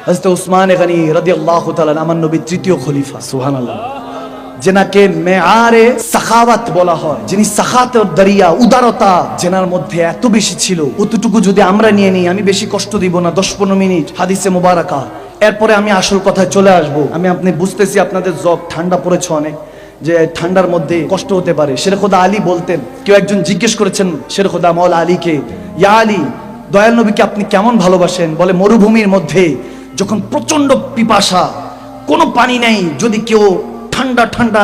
হযরত উসমান গনি রাদিয়াল্লাহু তাআলা আমার নবীর তৃতীয় খলিফা, সুবহানাল্লাহ, যেনাকে মেয়ারে সাখাওয়াত বলা হয়, যিনি সাখাতের দরিয়া, উদারতা যেনার মধ্যে এত বেশি ছিল, অতটুকু যদি আমরা নিয়ে নিই, আমি বেশি কষ্ট দিব না, 10-15 মিনিট হাদিসে মুবারাকা, এরপরে আমি আসল কথায় চলে আসব। আপনি বুঝতেছি আপনাদের জব ঠান্ডা পড়েছে অনেক, যে ঠান্ডার মধ্যে কষ্ট হতে পারে। শের খোদা আলী বলতেন, কেউ একজন জিজ্ঞেস করেছেন শের খোদা মওলা আলীকে, ইয়া আলী, দয়াল নবীকে আপনি কেমন ভালোবাসেন? বলে, মরুভূমির মধ্যে যখন প্রচন্ড পিপাসা, কোনো পানি নেই, যদি কেউ ঠান্ডা ঠান্ডা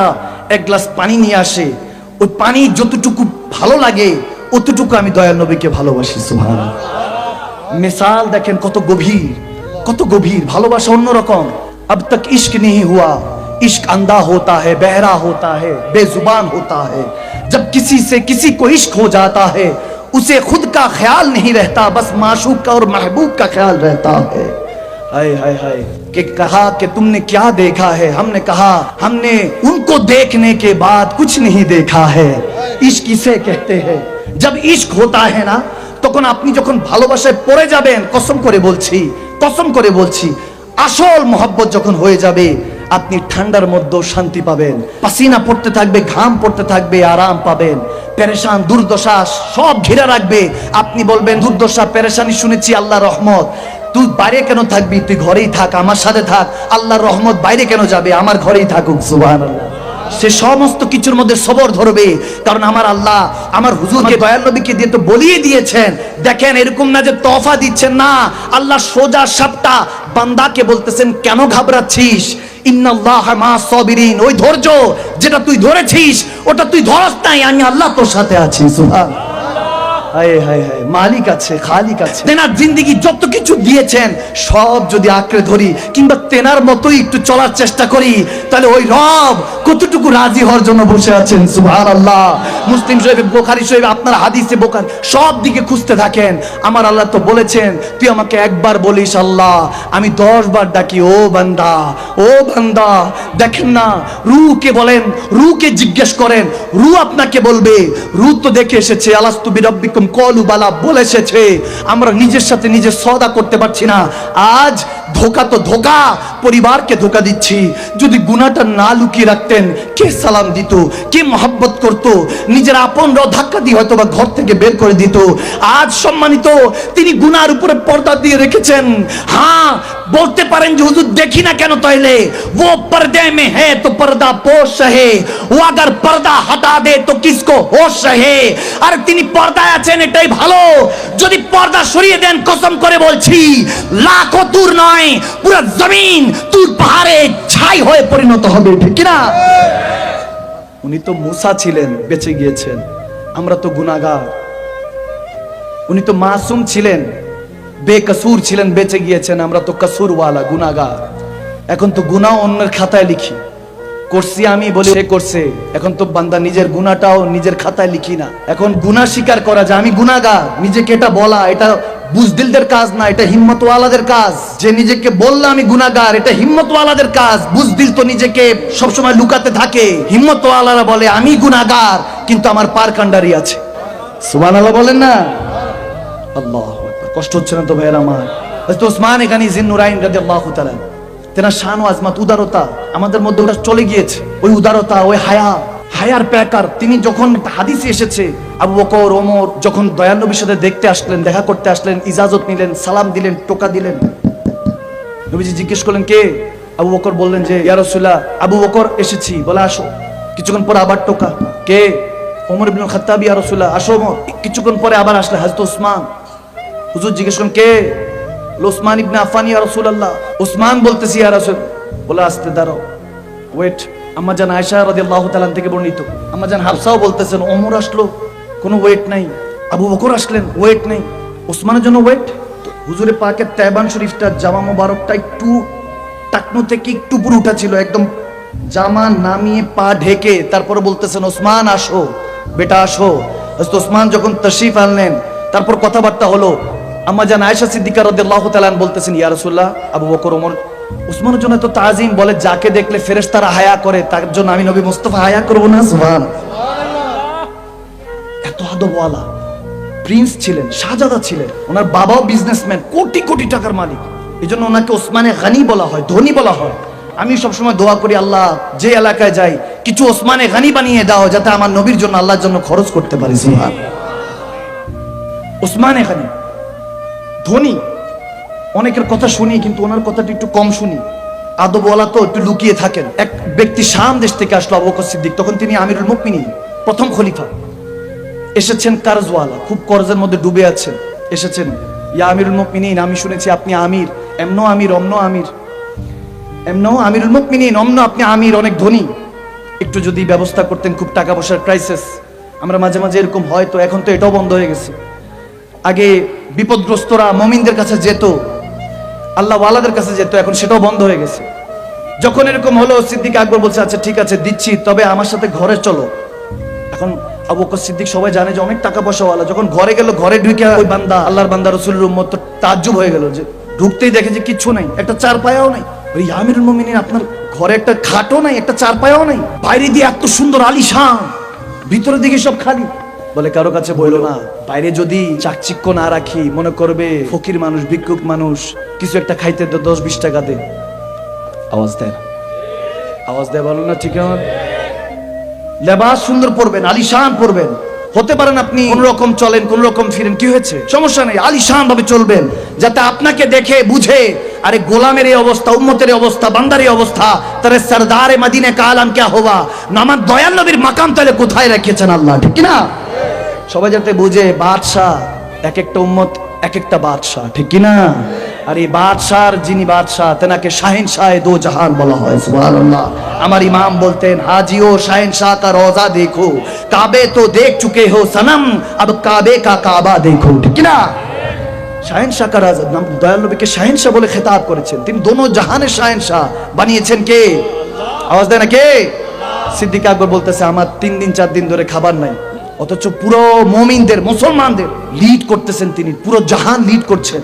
এক গ্লাস পানি নিয়ে আসে, ওই পানি যতটুকু ভালো লাগে অতটুকু আমি দয়াল নবীকে ভালোবাসি। সুবহানাল্লাহ। মিসাল দেখেন কত গভীর, কত গভীর ভালোবাসা, অন্যরকম। अब तक इश्क नहीं हुआ, इश्क अंधा होता है, बहरा होता है, बेजुबान होता है। जब किसी से किसी को इश्क हो जाता है, उसे खुद का ख्याल नहीं रहता, बस माशूक का और महबूब का ख्याल रहता है। हाय हाय हाय, कि कहा कि तुमने क्या देखा है? हमने कहा हमने उनको देखने के बाद कुछ नहीं देखा है। इश्क इसे कहते हैं। जब इश्क होता है ना, তখন আপনি যখন ভালোবাসায় পড়ে যাবেন, কসম করে বলছি, কসম করে বলছি, আসল মোহাব্বত যখন হয়ে যাবে, আপনি ঠান্ডার মধ্যেও শান্তি পাবেন, পাসিনা পড়তে থাকবে, ঘাম পড়তে থাকবে, আরাম পাবেন। পেরেশান দুর্দশা সব ঘিরে রাখবে, আপনি বলবেন দুর্দশা পেরেশানি শুনেছি, আল্লাহ রহমত, তুই বাইরে কেন থাকবি? তুই ঘরেই থাক, আমার সাথে থাক, আল্লাহর রহমত বাইরে কেন যাবে? আমার ঘরেই থাকুক। সুবহানাল্লাহ। সে সমস্ত কিছুর মধ্যে সবর ধরবে, কারণ আমার আল্লাহ আমার হুজুরকে দয়াল নবীকে দিয়ে তো বলিয়ে দিয়েছেন। দেখেন, এরকম না যে তোফা দিচ্ছেন, না, আল্লাহ সোজা সাপটা বান্দাকে বলতেছেন, কেন ঘাবড়াচ্ছিস? ইন্নাল্লাহা মা'আস সাবিরিন, ওই ধৈর্য যেটা তুই ধরেছিস ওটা তুই ধরস নাই, আমি আল্লাহ তোর সাথে আছি। সুবহানাল্লাহ। হায় হায় হায়, মালিক আছে, খালিক আছে। তেনার জিন্দেগি যত কিছু দিয়েছেন সব যদি আঁকড়ে ধরি, কিংবা তেনার মতোই একটু চলার চেষ্টা করি, তাহলে ওই রব কতটুকু রাজি হওয়ার জন্য বসে আছেন। সুবহানাল্লাহ। মুসলিম শরীফে, বুখারী শরীফে, আপনার হাদিসে বুখারী সব দিকে খুঁজতে থাকেন। আমার আল্লাহ তো বলেছেন, তুই আমাকে একবার বলিস আল্লাহ, আমি 10 বার ডাকি ও বান্দা, ও বান্দা। দেখেন না, রূহকে বলেন, রূহকে জিজ্ঞেস করেন, রূহ আপনাকে বলবে। রূহ তো দেখে এসেছে, আলাস্তু বিরাব্বিকুম কলু বালা বলে এসেছে। আমরা নিজের সাথে নিজে সওদা করতে পারছি না। আজ ধোকা তো ধোকা, পরিবারকে ধোকা দিচ্ছি। যদি গুনাহটা না লুকিয়ে রাখতেন, কে সালাম দিত, কে মহব্বত করত? নিজের আপনরাও ধাক্কা দিয়ে হয়তো বা ঘর থেকে বের করে দিত। আজ সম্মানিত, তিনি গুনার উপরে পর্দা দিয়ে রেখেছেন। হ্যাঁ, বলতে পারেন যে হুজুর দেখি না কেন? তাইলে वो पर्दे में है तो पर्दा पोश है, वो अगर पर्दा हटा दे तो किसको होश है। আর তিনি পর্দায় আছেন, এটাই ভালো। যদি পর্দা সরিয়ে দেন, কসম করে বলছি, লাখো দূর নয়, পুরো জমিন তুর পাহাড়ে ছাই হয়ে পরিণত হবে, ঠিক কি না? উনি তো মুসা ছিলেন, বেঁচে গিয়েছেন। আমরা তো গুনাহগার। উনি তো মাসুম ছিলেন, বেকসুর ছিলেন, বেঁচে গিয়েছেন। আমরা তো কসুরওয়ালা, গুনাহগার। এখন তো গুনাহ অন্যের খাতায় লিখি, করছি আমি বলে সে করছে। এখন তো বান্দা নিজের গুনাহটাও নিজের খাতায় লিখি না। এখন গুনাহ স্বীকার করা যায়, আমি গুনাহগার, নিজেকে এটা বলা, এটা বুজদিলদের কাজ না, এটা হিম্মতওয়ালাদের কাজ। যে নিজেকে বললে আমি গুনাহগার, এটা হিম্মতওয়ালাদের কাজ। বুজদিল তো নিজেকে সবসময় লুকাতে থাকে। হিম্মতওয়ালারা বলে আমি গুনাহগার, কিন্তু আমার পার কান্ডারি আছে। সুবহানাল্লাহ বলেন না? আল্লাহু আকবার। কষ্ট হচ্ছে না তো ভাইয়েরা আমার? হযরত উসমান গনি জিন্নুরাইন রাদিয়াল্লাহু তাআলা, তেনার শান ও আজমত, উদারতা আমাদের মধ্যে ওটা চলে গিয়েছে। ওই উদারতা, ওই হায়ার প্যাকার। তিনি যখন হাদিসে এসেছে, আবু বকর, ওমর যখন দয়াল নবীর সাথে দেখতে আসলেন, দেখা করতে আসলেন, ইজাজত নিলেন, সালাম দিলেন, টোকা দিলেন। নবীজি জিজ্ঞেস করলেন কে? আবু বকর বললেন যে ইয়া রাসূলুল্লাহ, আবু বকর এসেছি। বলে আসো। কিছুক্ষণ পরে আবার টোকা, কে? ওমর ইবনুল খাত্তাব। ইয়া রাসূলুল্লাহ, আসো ওমর। কিছুক্ষণ পরে আবার আসলে হযরত উসমান। হুজুর জিজ্ঞেস করলেন কে? উসমান ইবনে আফফান। ইয়া রাসূলুল্লাহ। উসমান বলতেছি ইয়া রাসূল। বলে আস্তে দাঁড়াও, ওয়েট। আম্মা জান আয়েশা রাদিয়াল্লাহু তাআলা থেকে বর্ণিত, আম্মা জান হাফসাও বলতেছেন, ওমর আসলো, কোনো ওয়েট নাই। আবু বকর আসলেন, ওয়েট নাই। উসমানের জন্য ওয়েট। হুজুরে পাকের তায়বান শরীফটা, জামা মোবারকটা একটু টাকনু থেকে একটু উপরে উঠা ছিল, একদম জামা নামিয়ে পা ঢেকে তারপরে বলতেছেন ওসমান আসো, বেটা আসো। হযরত ওসমান যখন তাশরীফ আনলেন, তারপর কথাবার্তা হলো। আম্মা জান আয়েশা সিদ্দিকা রাদিয়াল্লাহু তাআলা বলতেছেন, ইয়া রাসূলুল্লাহ, আবু বকর, ওমর, উসমানের জন্য তো তাজিম, বলে যাকে দেখলে ফেরেশতারা হায়া করে, তার জন্য আমি নবী মুস্তাফা হায়া করব না? সুবহানাল্লাহ। এত আদবওয়ালা প্রিন্স ছিলেন, শাহজাদা ছিলেন। ওনার বাবাও বিজনেসম্যান, কোটি কোটি টাকার মালিক। এই জন্য ওনাকে ওসমানে গানি বলা হয়, ধনী বলা হয়। আমি সবসময় দোয়া করি, আল্লাহ যে এলাকায় যাই কিছু ওসমানে গানি বানিয়ে দাও, যাতে আমার নবীর জন্য আল্লাহর জন্য খরচ করতে পারি। ওসমানে গানি ধনী, অনেকের কথা শুনি কিন্তু ওনার কথাটা একটু কম শুনি, আদবওয়ালা তো একটু লুকিয়ে থাকেন। এক ব্যক্তি শাম দেশ থেকে আসলো, আবু বকর সিদ্দিক, তখন তিনি আমিরুল মুমিনিন, প্রথম খলিফা। এসেছেন কারজওয়ালা, খুব কর্জের মধ্যে ডুবে আছেন, এসেছেন, ইয়া আমিরুল মুমিনিন, আমি শুনেছি আপনি আমির, এমনো আমির অমনো আমির, এমনো আমিরুল মুমিনিন অমনো আপনি আমির, অনেক ধনী, একটু যদি ব্যবস্থা করতেন, খুব টাকা পয়সার ক্রাইসিস। আমরা মাঝে মাঝে এরকম হয়, তো এখন তো এটাও বন্ধ হয়ে গেছে। আগে বিপদগ্রস্তরা মুমিনদের কাছে যেত, আল্লাহ ওয়ালাদের কাছে যেত, এখন সেটাও বন্ধ হয়ে গেছে। যখন এরকম হলো, সিদ্দিক আকবর বলছে আচ্ছা ঠিক আছে দিচ্ছি, তবে আমার সাথে ঘরে চলো। এখন আবু বকর সিদ্দিক সবাই জানে যে অনেক টাকা পয়সা ওয়ালা, যখন ঘরে গেল, ঘরে ঢুকে ওই বান্দা, আল্লাহর বান্দা রাসূলের উম্মত তো তাজ্জুব হয়ে গেল, যে ঢুকতেই দেখে যে কিচ্ছু নাই, একটা চারপায়াও নাই। ওই আমিরুল মুমিনিন, আপনার ঘরে একটা খাটও নাই, একটা চারপায়াও নাই, বাইরে দিয়ে এত সুন্দর আলিশান, ভিতরের দিকে সব খালি। বলে কারো কাছে বইলো না, বাইরে যদি চাকচিক্য না রাখি মনে করবে ফকির মানুষ, ভিক্ষুক মানুষ, কিছু একটা খাইতে 10-20 টাকা দে। আওয়াজ দেয় না, আওয়াজ দেয়, বলো না ঠিক আমার। লেবাস সুন্দর পরবেন, আলিশান পরবেন, হতে পারেন আপনি কোন রকম চলেন, কোন রকম ফিরেন, কি হয়েছে, সমস্যা নেই, আলিশান ভাবে চলবেন, যাতে আপনাকে দেখে বুঝে আরে গোলামের এই অবস্থা, উম্মতের এই অবস্থা, বান্দার এই অবস্থা, তারে সরদারে মদিনা কা আলম क्या होगा, আমার দয়াল নবীর মাকাম তাহলে কোথায় রেখেছেন আল্লাহ, ঠিক কি না? সবাই যাতে বুঝে বাদশাহ, এক একটা উম্মত এক একটা বাদশাহ, ঠিক কি না? আর এই বাদশার যিনি বাদশাহ, তেনাকে শাহেনশাহ দো জাহান বলা হয়, সুবহানাল্লাহ। আমার ইমাম বলতেন, হাজিও শাহেনশাহ কা রোজা দেখো, কাবে তো দেখ চুকে হো সনম, अब কাবে কা কাবা দেখো, ঠিক কি না? শাহেনশাহ কা রাজা, দয়াল নবীকে শাহেনশাহ বলে খেতাব করেছেন, তিনি দোনো জাহানের শাহেনশাহ বানিয়েছেন কে? আওয়াজ দেয় না কে? সিদ্দিক আকবর বলতেছে আমার 3 দিন 4 দিন ধরে খাবার নাই, অথচ পুরো মুমিনদের, মুসলমানদের লিড করতেছেন তিনি, পুরো জাহান লিড করছেন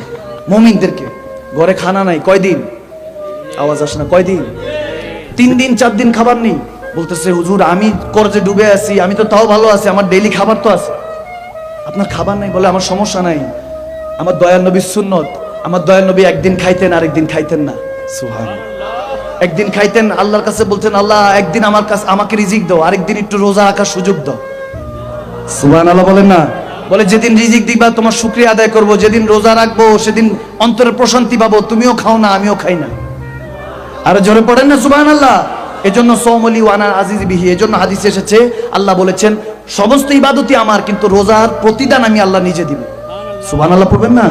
মুমিনদেরকে। ঘরে খানা নাই, কয়দিন? আওয়াজ আসে না, কয়দিন? 3 দিন 4 দিন খাবার নেই। বলতেছে হুজুর আমি কর্জে ডুবে আছি, আমি তো তাও ভালো আছি, আমার ডেইলি খাবার তো আছে, আপনার খাবার নাই। বলে আমার সমস্যা নাই, আমার দয়াল নবীর সুন্নত, আমার দয়াল নবী একদিন খাইতেন আরেকদিন খাইতেন না, সুবহানাল্লাহ। একদিন খাইতেন, আল্লাহর কাছে বলতেন আল্লাহ একদিন আমার কাছে আমাকে রিজিক দাও, আরেকদিন একটু রোজা রাখার সুযোগ দাও, সুবহানাল্লাহ বলেন না? বলে যেদিন রিজিক দিবা তোমার শুকরিয়া আদায় করব, যেদিন রোজা রাখবো সেদিন অন্তরের প্রশান্তি পাবো, তুমিও খাও না আমিও খাই না। আরে জোরে পড়েন না সুবহানাল্লাহ। এজন্য সওমলি ওয়ানা আজিজ বিহি, এজন্য হাদিসে এসেছে আল্লাহ বলেছেন সমস্ত ইবাদতই আমার, কিন্তু রোজার প্রতিদান আমি আল্লাহ নিজে দিব। সুবহানাল্লাহ পড়বেন না?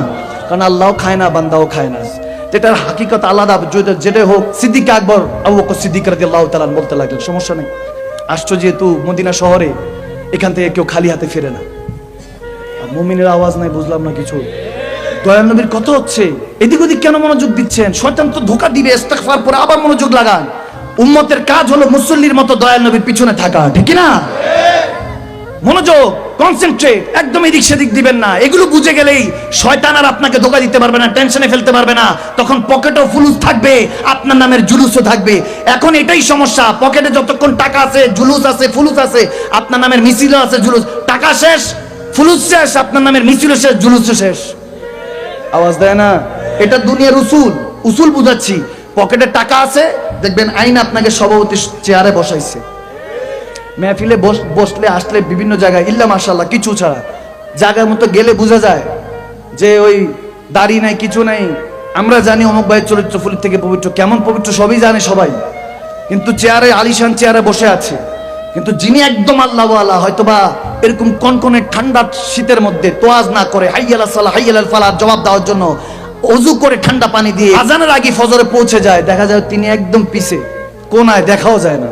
কারণ আল্লাহও খায় না, বান্দাও খায় না, যেটার হাকিকত আলাদা। যেটা হোক, সিদ্দিক আকবর আবু বকর সিদ্দিক রাদিয়াল্লাহু তাআলা বলতে লাগলেন সমস্যা নেই, আসছো যেহেতু মদিনা শহরে, এখান থেকে কেউ খালি হাতে ফেরে না। মুমিনের আওয়াজ নাই, বুঝলাম না কিছু। দয়াল নবীর কথা হচ্ছে, এদিক ওদিক কেন মনোযোগ দিচ্ছেন? শয়তান তো ধোঁকা দিবে, ইস্তেগফার পরে আবার মনোযোগ লাগান। উম্মতের কাজ হলো মুসল্লির মতো দয়াল নবীর পিছনে থাকা, ঠিক কি না? মনোযোগ, কনসেন্ট্রেট, একদম এদিক সেদিক দিবেন না। এগুলো বুঝে গেলেই শয়তান আর আপনাকে ধোঁকা দিতে পারবে না, টেনশনে ফেলতে পারবে না। তখন পকেটেও ফুলুস থাকবে, আপনার নামের জুলুসও থাকবে। এখন এটাই সমস্যা, পকেটে যতক্ষণ টাকা আছে, জুলুস আছে, ফুলুস আছে, আপনার নামের মিছিলও আছে, জুলুস, টাকা শেষ, ফুলুস শেষ, আপনার নামের মিছিলও শেষ, জুলুসও শেষ। আওয়াজ দেয় না? এটা দুনিয়ার উসুল, উসুল বুঝাচ্ছি। পকেটে টাকা আছে, দেখবেন আইন আপনাকে সভাপতি চেয়ারে বসাইছে, মেহফিলে বসলে আসলে বিভিন্ন জায়গায় ইল্লা মাশাআল্লাহ কিছু ছাড়া জায়গার মতো গেলে বোঝা যায় যে ওই দাড়ি নাই, কিছু নাই। আমরা জানি অমুক ভাইয়ের চরিত্র ফুলের থেকে পবিত্র, কেমন পবিত্র সবই জানে সবাই, কিন্তু চেয়ারে, আলিশান চেয়ারে বসে আছে। কিন্তু যিনি একদম আল্লাহওয়ালা, হয়তোবা এরকম কনকনে ঠান্ডা শীতের মধ্যে তোয়াজ না করে হাইয়াল সালাহ হাইয়াল ফালাহ জবাব দেওয়ার জন্য ওযু করে ঠান্ডা পানি দিয়ে আজানের আগে ফজরে পৌঁছে যায়, দেখা যায় তিনি একদম পিছে কোনায়, দেখাও যায় না।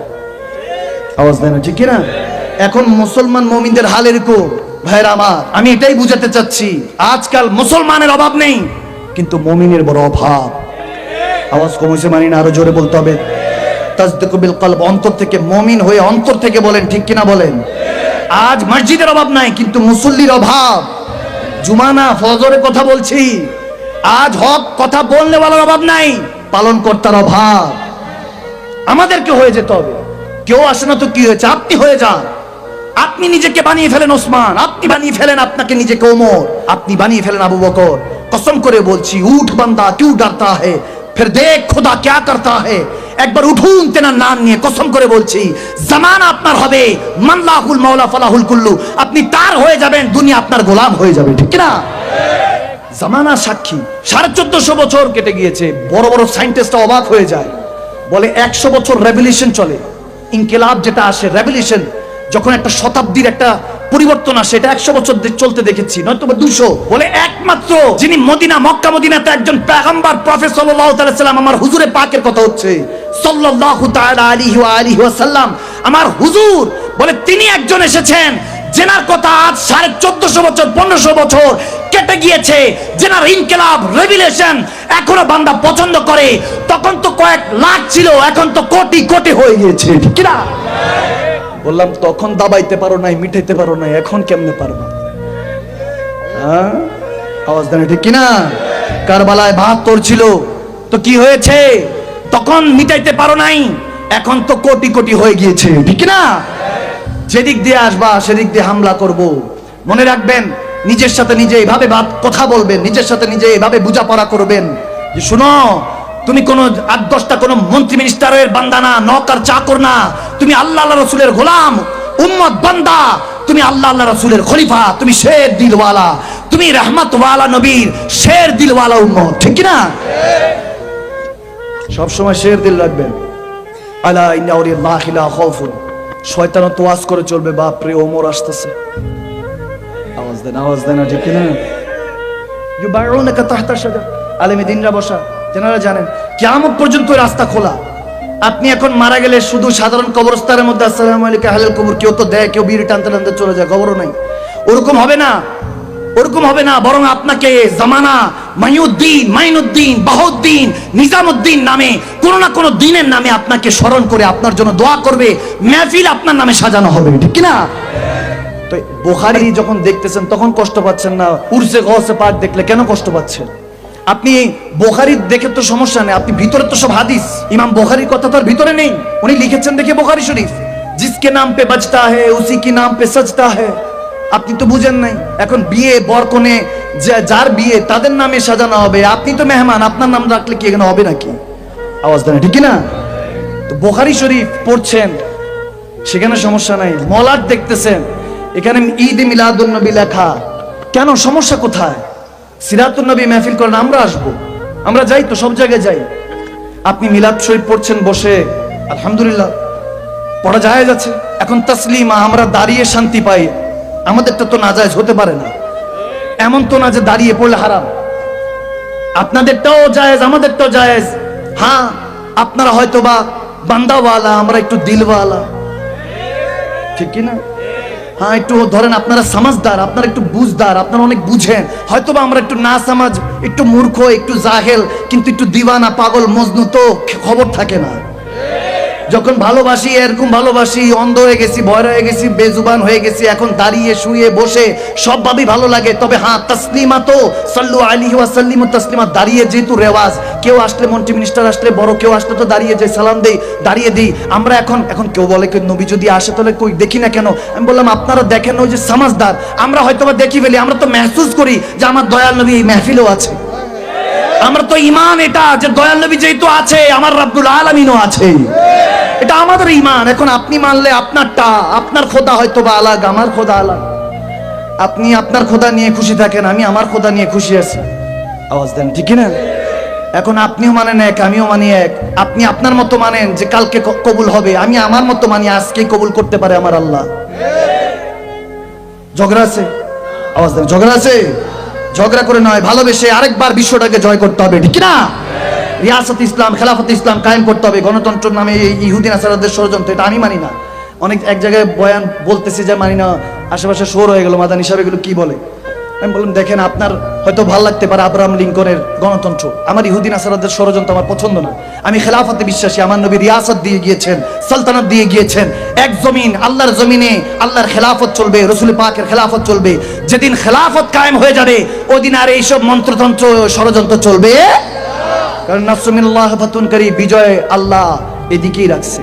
আওয়াজ দেয় না, ঠিক না? এখন মুসলমান মুমিনদের হাল এরকম। ভাইরা আমার, আমি এটাই বুঝাতে চাচ্ছি, আজকাল মুসলমানের অভাব নেই, কিন্তু মুমিনের বড় অভাব। আওয়াজ কমেছে মানি না, আরো জোরে বলতে হবে। তাসদিকু বিল কলব, অন্তর থেকে, মুমিন হয়ে অন্তর থেকে বলেন, ঠিক কিনা বলেন? আজ মসজিদের অভাব নাই, কিন্তু মুসল্লির অভাব। জুমা না, ফজরে কথা বলছি। আজ হক কথা বললে বলার অভাব নাই, পালন কর্তার অভাব। আমাদেরকে হয়ে যেতে হবে। কেউ আসে না তো কি হয়েছে, আপনি হয়ে যান। আপনি নিজেকে বানিয়ে ফেলেন ওসমান, আপনি বানিয়ে ফেলেন আপনাকে নিজেকে ওমর, আপনি বানিয়ে ফেলেন আবু বকর। कसम करे बोलছি, उठ बंदा क्यों डरता है, फिर देख खुदा क्या करता है। একবার উঠুন তেনার নাম নিয়ে, কসম করে বলছি জামানা আপনার হবে মাল্লাহুল মাওলা ফালাহুল কুল্লু, আপনি তার হয়ে যাবেন, দুনিয়া আপনার গোলাম হয়ে যাবে, ঠিক না? জামানা সাক্ষী। 1450 বছর কেটে গিয়েছে। বড় বড় সায়েন্টিস্টরা অবাক হয়ে যায়, বলে 100 বছর রেভলিউশন চলে, ইনকিলাব যেটা আসে, রেভলিউশন যখন একটা শতাব্দীর একটা পরিবর্তন আসে, এটা 100 বছর চলতে দেখেছি, নয়তো 200। বলে একমাত্র যিনি মদিনা মক্কা মদিনাতে একজন পয়গম্বর প্রফেট সাল্লাল্লাহু তাআলা সাল্লাম, আমার হুজুরে পাকের কথা হচ্ছে সাল্লাল্লাহু তাআলা আলাইহি ওয়া আলিহি ওয়াসাল্লাম, আমার হুজুর বলে তিনি একজন এসেছেন জেনার কথা আজ 1450 বছর 1500 বছর কেটে গিয়েছে, জেনার ইনকিলাব রেভলিউশন এখনো বান্দা পছন্দ করে। তখন তো কয়েক লাখ ছিল, এখন তো কোটি কোটি হয়ে গিয়েছে, ঠিক না? বললাম তখন দাবাইতে পারো নাই, মিটাইতে পারো নাই, এখন কেমনে পারবা? হ্যাঁ, আওয়াজ দেন ঠিক কিনা? কারবালায় 72 ছিল, তো কি হয়েছে? তখন মিটাইতে পারো নাই, এখন তো কোটি কোটি হয়ে গিয়েছে, ঠিক না? যেদিক দিয়ে আসবা সেদিক দিয়ে হামলা করব। মনে রাখবেন, নিজের সাথে নিজে এইভাবে কথা বলবেন, নিজের সাথে নিজে এইভাবে বোঝাপড়া করবেন যে শুনো, তুমি কোন 8-10টা কোন মন্ত্রী মিনিস্টারের বান্দা না, নওকর চাকর না, তুমি আল্লাহ আল্লাহ রাসূলের গোলাম উম্মত বান্দা, তুমি আল্লাহ আল্লাহ রাসূলের খলিফা, তুমি শের দিলওয়ালা, তুমি রহমতওয়ালা নবীর শের দিলওয়ালা উম্মত, ঠিক না? সব সময় শের দিল রাখবেন। আলা ইন্না আউলিয়াল্লাহি লা খাউফুন, শয়তান তো ওয়াজ করে চলবে, বাপ রে ওমর আসতেছে, আওয়াজ দেন ঠিক না? ইউবাউনাকা তাহতা শাজার, আলেমে দ্বীনরা বসা, যারা জানেন কিয়ামত পর্যন্ত রাস্তা খোলা। আপনি এখন মারা গেলে শুধু সাধারণ কবরস্থানের মধ্যে আসসালামু আলাইকুম আহলাল কবর কেউ তো দেয়, কেউ বিড়ি টানতে টানতে চলে যায়, কবরও নাই। ওরকম হবে না, ওরকম হবে না, বরং আপনাকে জামানা মাইনুদ্দিন, বাহুদ্দিন, নিজামুদ্দিন নামে কোন না কোন দিনের নামে আপনাকে স্মরণ করে আপনার জন্য দোয়া করবে, মেহফিল আপনার নামে সাজানো হবে, ঠিক না? তো বুখারী যখন দেখতেছেন তখন কষ্ট পাচ্ছেন না, উরসে গওসে পাক দেখলে কেন কষ্ট পাচ্ছেন? আপনি বুখারী দেখে তো সমস্যা নেই, আপনি ভিতরে তো সব হাদিস, ইমাম বুখারীর কথা তো আর ভিতরে নেই, উনি লিখেছেন দেখে বুখারী শরীফ, জিসকে নাম পে বাজতা है उसी की नाम पे सजता है। আপনি তো বুঝেন নাই, এখন বিয়ে বর কনে যার বিয়ে তাদের নামে সাজানো হবে, আপনি তো মেহমান, আপনার নাম রাখলে কি এখানে হবে নাকি? আওয়াজ দেন ঠিক না? তো বুখারী শরীফ পড়ছেন, সেখানে সমস্যা নাই। মলাদ দেখতেছেন, এখানে ঈদ মিলাদুন নবী লেখা, কেন? সমস্যা কোথায়? সিরাতুন নবী মাহফিল করেন, আমরা আসবো, আমরা যাই তো, সব জায়গায় যাই। আপনি মিলাদ শরীফ পড়ছেন বসে, আলহামদুলিল্লাহ পড়া জায়েজ আছে। এখন তাসলিমা আমরা দাঁড়িয়ে শান্তি পাই, আমাদেরটা তো নাজায়েজ হতে পারে না, এমন তো না যে দাঁড়িয়ে পড়লে হারাম। আপনাদেরটাও জায়েজ, আমাদেরটাও জায়েজ। হ্যাঁ, আপনারা হয়তো বা বান্দাওয়ালা, আমরা একটু দিলওয়ালা, ঠিক কি না? হ্যাঁ, একটু ধরেন আপনারা সমাজদার, আপনারা একটু বুঝদার, আপনারা অনেক বুঝেন, হয়তো বা আমরা একটু না সমাজ, একটু মূর্খ, একটু জাহেল, কিন্তু একটু দিওয়ানা, পাগল, মজনু তো খবর থাকে না। যখন ভালোবাসি এরকম ভালোবাসি, অন্ধ হয়ে গেছি, ভয় হয়ে গেছি, বেজুবান হয়ে গেছি, এখন দাঁড়িয়ে শুয়ে বসে সবভাবেই ভালো লাগে। তবে হ্যাঁ, তাসলিমা তো সাল্লু আলাইহি ওয়া সাল্লিমু তাসলিমা, দাঁড়িয়ে যেহেতু রেওয়াজ, কেউ আসলে মন্ত্রী মিনিস্টার আসলে, বড় কেউ আসলে তো দাঁড়িয়ে যাই, সালাম দেই, দাঁড়িয়ে দিই। আমরা এখন কেউ বলে নবী যদি আসে তাহলে কই দেখি না কেন? আমি বললাম আপনারা দেখেন, ওই যে সমাজদার, আমরা হয়তো বা দেখি ফেলি, আমরা তো মেহসুস করি যে আমার দয়াল নবী এই মেহফিলেও আছে। আমরা তো ঈমান এটা যে দয়াল নবী যেহেতু আছে, আমার রাব্বুল আলামিনও আছে, এটা আমাদের ঈমান। এখন আপনি মানলে আপনারটা, আপনার খোদা হয়তো বা আলাদা, আমার খোদা আলাদা। আপনি আপনার খোদা নিয়ে খুশি থাকেন, আমি আমার খোদা নিয়ে খুশি আছি, আওয়াজ দেন ঠিক না? এখন আপনিও মানেন এক, আমিও মানি এক। আপনি আপনার মতো মানেন যে কালকে কবুল হবে, আমি আমার মতো মানি আজকেই কবুল করতে পারে আমার আল্লাহ। ঝগড়া আছে? আওয়াজ দেন, ঝগড়া আছে? ঝগড়া করে নয়, ভালোবেসে আরেকবার বিশ্বটাকে জয় করতে হবে, ঠিক না? রিয়াসত ইসলাম, খেলাফত ইসলাম কায়েম করতে হবে। গণতন্ত্রের নামে ইহুদি নাসারাদের ষড়যন্ত্র, এটা আমি মানি না। অনেক এক জায়গায় বয়ান বলতেছি যে মানি না, আশেপাশে শোর হয়ে গেল, মাদানী সাহেব এগুলো কি বলে? আমি বললাম দেখেন, আপনার হয়তো ভালো লাগতে পারে আব্রাহাম লিঙ্কনের গণতন্ত্র, আমার ইহুদি নাসারাদের ষড়যন্ত্র আমার পছন্দ না। আমি খেলাফতে বিশ্বাসী, আমার নবী রিয়াসত দিয়ে গিয়েছেন, সালতানাত দিয়ে গিয়েছেন। এক জমিন, আল্লাহর জমিনে আল্লাহর খেলাফত চলবে, রসুল পাকের খেলাফত চলবে। যেদিন খেলাফত কায়েম হয়ে যাবে, ওই দিন আর এইসব মন্ত্রতন্ত্র ষড়যন্ত্র চলবে, কারণ নাসরুল্লাহ ফাতুন করি, বিজয় আল্লাহ এদিকেই রাখছে।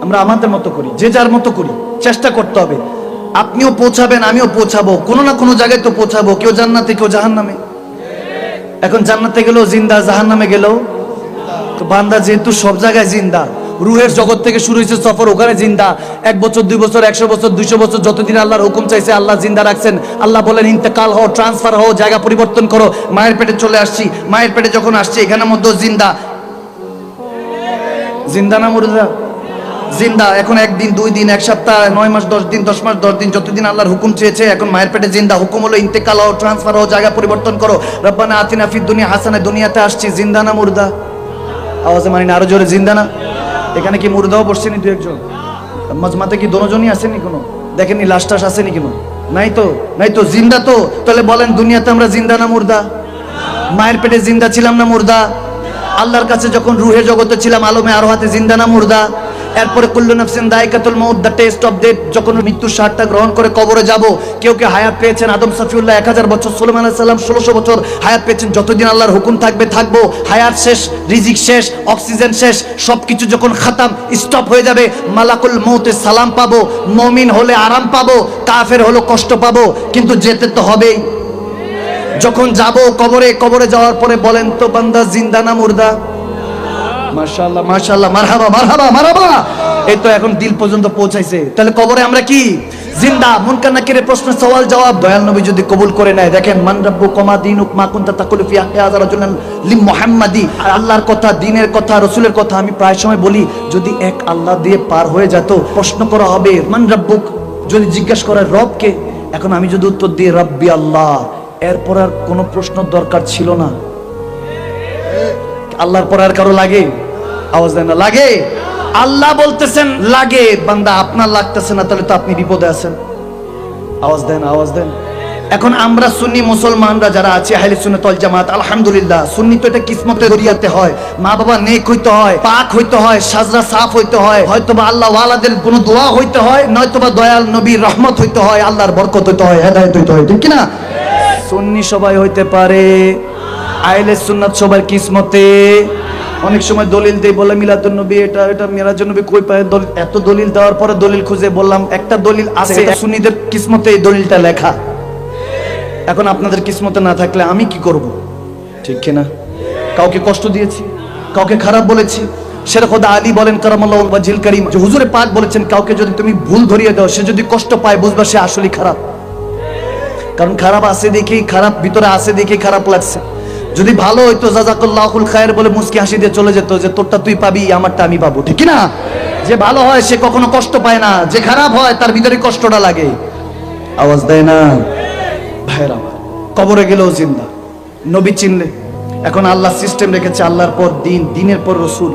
আমরা আমাদের মতো করি, যে যার মতো করি, চেষ্টা করতে হবে। আপনিও পৌঁছাবেন, আমিও পৌঁছাবো, কোনো না কোনো জায়গায় তো পৌঁছাবো, কেউ জান্নাতে কেউ জাহান্নামে। এখন জান্নাতে গেলেও জিন্দা, জাহান্নামে গেলেও। তো বান্দা যেহেতু সব জায়গায় জিন্দা, রুহের জগৎ থেকে শুরু হয়েছে সফর, ওখানে জিন্দা। 1 বছর 2 বছর 100 বছর 200 বছর যতদিন আল্লাহর হুকুম চাইছে আল্লাহ জিন্দা রাখছেন। আল্লাহ বলেন ইন্তেকাল হও, ট্রান্সফার হও, জায়গা পরিবর্তন করো। মায়ের পেটে চলে আসছি, মায়ের পেটে যখন আসছি এখানের মধ্যে জিন্দা। জিন্দা না মুর্দা? জিন্দা। এখন 1 দিন 2 দিন 1 সপ্তাহ 9 মাস 10 দিন 10 মাস 10 দিন যতদিন আল্লাহর হুকুম চেয়েছে, এখন মায়ের পেটে জিন্দা। হুকুম হলো ইন্তেকাল হও, ট্রান্সফার হও, জায়গা পরিবর্তন করো। রব্বানা আতিনা ফিদ দুনিয়া হাসানা, দুনিয়াতে আসছি। জিন্দা না মুর্দা? আওয়াজে মানি না, আরো জোরে জিন্দা না? এখানে কি মুর্দাও বসছেনি 2-1 জন? মজমাতে কি দোনোজনই আসেনি? কোনো দেখেননি লাশ টাশ আসেনি? কোনো নাই তো, নাই তো, জিন্দা তো। তাহলে বলেন দুনিয়াতে আমরা জিন্দা না মুর্দা? মায়ের পেটে জিন্দা ছিলাম না মুর্দা? আল্লাহর কাছে যখন রুহের জগতে ছিলাম আলমে আরোহাতে জিন্দা না মুর্দা? এরপরে কুল্লু নাফসিন দায়িকাতুল মাউত, দ্য টেস্ট অফ ডেথ, যখন মৃত্যুর স্বাদটা গ্রহণ করে কবরে যাব। কেউ কেউ হায়াত পেয়েছেন, আদম সফিউল্লাহ 1000 বছর, সুলাইমান আলাইহিস সালাম 1600 বছর হায়াত পেয়েছেন। যতদিন আল্লাহর হুকুম থাকবে থাকবো। হায়াত শেষ, রিজিক শেষ, অক্সিজেন শেষ, সবকিছু যখন খাতাম স্টপ হয়ে যাবে, মালাকুল মউতে সালাম পাবো। মুমিন হলে আরাম পাবো, কাফের হলো কষ্ট পাবো, কিন্তু যেতে তো হবেই। যখন যাব কবরে, কবরে যাওয়ার পরে বলেন তো বান্দা জিন্দা না মুর্দা? মাশাআল্লাহ মাশাআল্লাহ, মারহাবা মারহাবা মারহাবা। এই তো এখন দিল পর্যন্ত পৌঁছাইছে। তাহলে কবরে আমরা কি জিন্দা? মুনকার নাকিরের প্রশ্ন সওয়াল জবাব দয়াল নবী যদি কবুল করে নেয়, দেখেন মান রাব্বুক ওয়া মা দীনুক মা কুনতা তাকুলু ফি হাক্কি হাযা রাজুলান লিম মুহাম্মাদি। আল্লাহর কথা, দ্বীনের কথা, রাসূলের কথা আমি প্রায় সময় বলি, যদি এক আল্লাহ দিয়ে পার হয়ে যেত, প্রশ্ন করা হবে মান রাব্বুক, যদি জিজ্ঞাসা করে রব কে, এখন আমি যদি উত্তর দিই রাব্বি আল্লাহ, এরপর আর কোনো প্রশ্ন দরকার ছিল না। আল্লাহর পর আর কারো লাগে? আওয়াজ দেন না, লাগে? আল্লাহ বলতেছেন লাগে, বান্দা আপনার লাগতেছে না, তাহলে তো আপনি বিপদে আছেন। আওয়াজ দেন, আওয়াজ দেন। এখন আমরা সুন্নি মুসলমানরা যারা আছি, আহলে সুন্নাত ওয়াল জামাত, আলহামদুলিল্লাহ, সুন্নি তো এটা কিসমতে দরিয়াতে হয়। মা বাবা নেক হইতে হয়, পাক হইতে হয়, সাজরা সাফ হইতে হয়, হয়তোবা আল্লাহ ওয়ালাদের কোনো দোয়া হইতে হয়, নয়তোবা দয়াল নবীর রহমত হইতে হয়, আল্লাহর বরকত হইতে হয়, হেদায়েত হইতে হয়, ঠিক কি না? সুন্নি সবাই হইতে পারে, আহলে সুন্নাত সবার কিসমতে। অনেক সময় দলিল দেই, বলে মিলাদুন নবী, এটা এটা মিরাজুন নবী কই পায়? এত দলিল দেওয়ার পরে দলিল খুঁজে বললাম একটা দলিল আছে, সুন্নিদের কিসমতে এই দলিলটা লেখা। এখন আপনাদের কিসমতে না থাকলে আমি কি করব? ঠিক কিনা? কাউকে কষ্ট দিয়েছি, কাউকে খারাপ বলেছি। শেখ খোদা আলী বলেন কারামাল্লাহু ওয়াজহিল কারীম, যে হুজুরে পাক বলেছেন কাউকে যদি তুমি ভুল ধরিয়ে দাও, সে যদি কষ্ট পায়, বুঝবা সে আসলেই খারাপ। কারণ খারাপ আছে দেখেই, খারাপ ভিতরে আছে দেখেই খারাপ লাগছে। যদি ভালো হইতো জাযাকাল্লাহুল খায়র বলে মুস্কি হাসি দিয়ে চলে যেত, যে তোরটা তুই পাবি, আমারটা আমি পাবো, ঠিক না? যে ভালো হয় সে কখনো কষ্ট পায় না, যে খারাপ হয় তার ভিতরে কষ্টটা লাগে। আওয়াজ দেয় না ভাইরা? কবরে গেলেও জিন্দা, নবী চিনলে। এখন আল্লাহ সিস্টেম রেখেছে, আল্লাহর পর দিন, দিনের পর রসুল।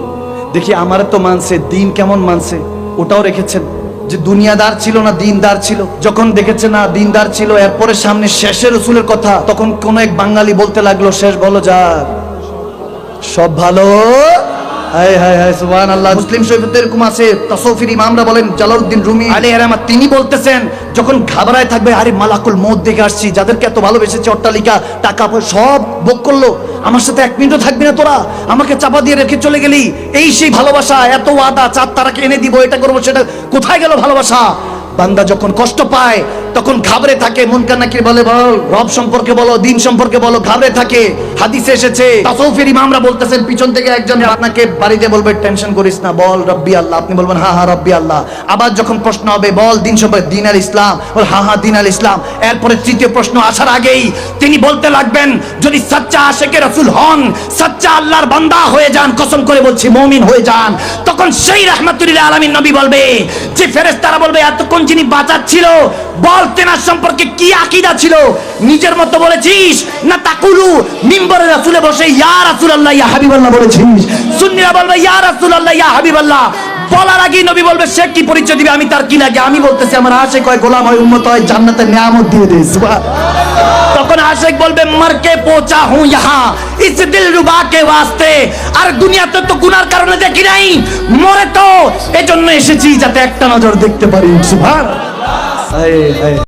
দেখি আমারে তো মানছে, দিন কেমন মানছে ওটাও রেখেছেন। যে দুনিয়াদার ছিল না দিনদার ছিল, যখন দেখেছে না দিনদার ছিল, এরপরে সামনে শেষে রসুলের কথা, তখন কোন এক বাঙালি বলতে লাগলো শেষ বলো যাক, সব ভালো। হায় হায় হায় সুবহানাল্লাহ। মুসলিম শরীফে এরকম আছে, তাসাউফের ইমামরা বলেন, জালালউদ্দিন রুমি আলাইহির রহমাত, তিনি বলতেছেন যখন ঘাবড়ায় থাকবে, আরে মালাকুল মউত দেখে আসছি, যাদেরকে এত ভালোবেসেছে, অট্টালিকা টাকা পয়সা সব ভোগ করলো, আমার সাথে 1 মিনিটও থাকবি না তোরা, আমাকে চাপা দিয়ে রেখে চলে গেলি। এই সেই ভালোবাসা, এত ওয়াদা, 4 তারাকে এনে দিব, এটা করবো সেটা, কোথায় গেল ভালোবাসা? বান্দা যখন কষ্ট পায় তখন ঘাবড়ে থাকে। মুনকার নাকির বলে, বল রব সম্পর্কে বলো, দিন সম্পর্কে বলো, ঘাবড়ে থাকে। হাদিসে এসেছে, তাসাউফের ইমামরা বলতেছেন, পিছন থেকে একজন আপনাকে বাড়িতে বলবে টেনশন করিস না, বল রব্বি আল্লাহ, আপনি বলবেন হ্যাঁ হ্যাঁ রব্বি আল্লাহ। আবার যখন প্রশ্ন হবে, বল দিন সম্পর্কে, দিন আল ইসলাম, বল হ্যাঁ হ্যাঁ দিন আল ইসলাম। এরপরে তৃতীয় প্রশ্ন আসার আগেই তিনি বলতে লাগবেন, যদি সচ্চা আশিকে রাসূল হন, সচ্চা আল্লাহর বান্দা হয়ে যান, কসম করে বলছি মুমিন হয়ে যান, তখন সেই রাহমাতুল লিল আলামিন নবী বলবে, যে ফেরেশতারা বলবে এতক্ষণ যিনি বাঁচাচ্ছিল, বল তেনার সম্পর্কে কি আকীদা ছিল? নিজের মতো বলেছিস না তাকুলু মিম্বরে রাসূলে বসে ইয়া রাসূলুল্লাহ ইয়া হাবিবাল্লাহ বলেছিস? সুন্নিরা বলবে ইয়া রাসূলুল্লাহ ইয়া হাবিবাল্লাহ। বলার আগে নবী বলবে সে কি পরিচয় দিবে, আমি তার কি লাগে? আমি বলতেছি আমার আশিক হয়, গোলাম হয়, উম্মত হয়, জান্নাতের নিয়ামত দিয়ে দে। সুবহানাল্লাহ। তখন আশিক বলবে মারকে পৌঁছা হুঁ ইহা ইস দিলরুবা কে ওয়াস্তে, আর দুনিয়াতে তো গুনার কারণে দেখি নাই, মরে তো এজন্য এসেছি যাতে একটা নজর দেখতে পারি। সুবহানাল্লাহ।